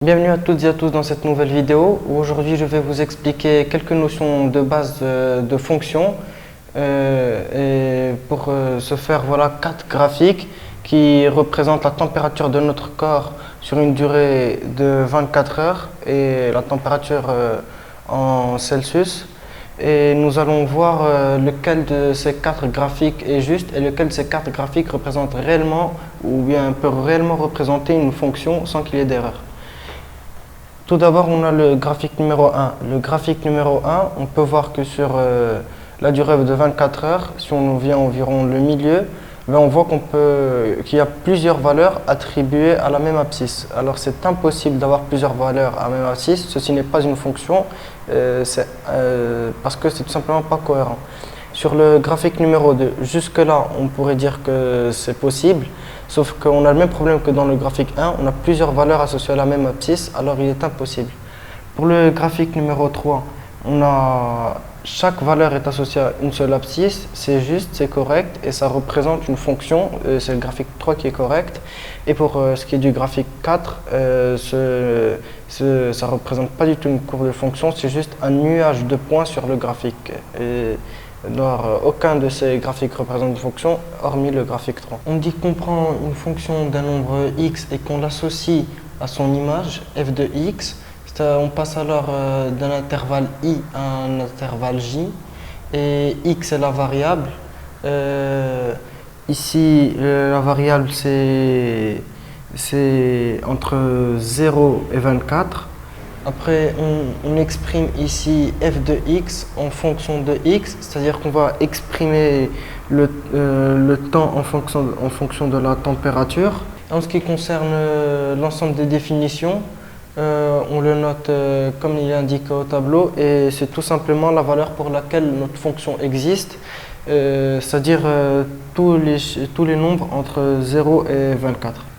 Bienvenue à toutes et à tous dans cette nouvelle vidéo où aujourd'hui je vais vous expliquer quelques notions de base de fonctions et pour ce faire voilà 4 graphiques qui représentent la température de notre corps sur une durée de 24 heures et la température en Celsius. Et nous allons voir lequel de ces 4 graphiques est juste et lequel de ces 4 graphiques représente réellement ou bien peut réellement représenter une fonction sans qu'il y ait d'erreur. Tout d'abord, on a le graphique numéro 1. Le graphique numéro 1, on peut voir que sur la durée de 24 heures, si on vient environ le milieu, on voit qu'il y a plusieurs valeurs attribuées à la même abscisse. Alors c'est impossible d'avoir plusieurs valeurs à la même abscisse, ceci n'est pas une fonction, parce que c'est tout simplement pas cohérent. Sur le graphique numéro 2, jusque-là, on pourrait dire que c'est possible, sauf qu'on a le même problème que dans le graphique 1, on a plusieurs valeurs associées à la même abscisse, alors il est impossible. Pour le graphique numéro 3, chaque valeur est associée à une seule abscisse, c'est juste, c'est correct, et ça représente une fonction, c'est le graphique 3 qui est correct. Et pour ce qui est du graphique 4, ça ne représente pas du tout une courbe de fonction, c'est juste un nuage de points sur le graphique. Aucun de ces graphiques représente une fonction, hormis le graphique 3. On dit qu'on prend une fonction d'un nombre x et qu'on l'associe à son image, f de x. On passe alors d'un intervalle i à un intervalle j, et x est la variable. Ici, la variable c'est entre 0 et 24. Après, on exprime ici f de x en fonction de x, c'est-à-dire qu'on va exprimer le temps en fonction de la température. En ce qui concerne l'ensemble des définitions, on le note comme il est indiqué au tableau, et c'est tout simplement la valeur pour laquelle notre fonction existe, c'est-à-dire tous les nombres entre 0 et 24.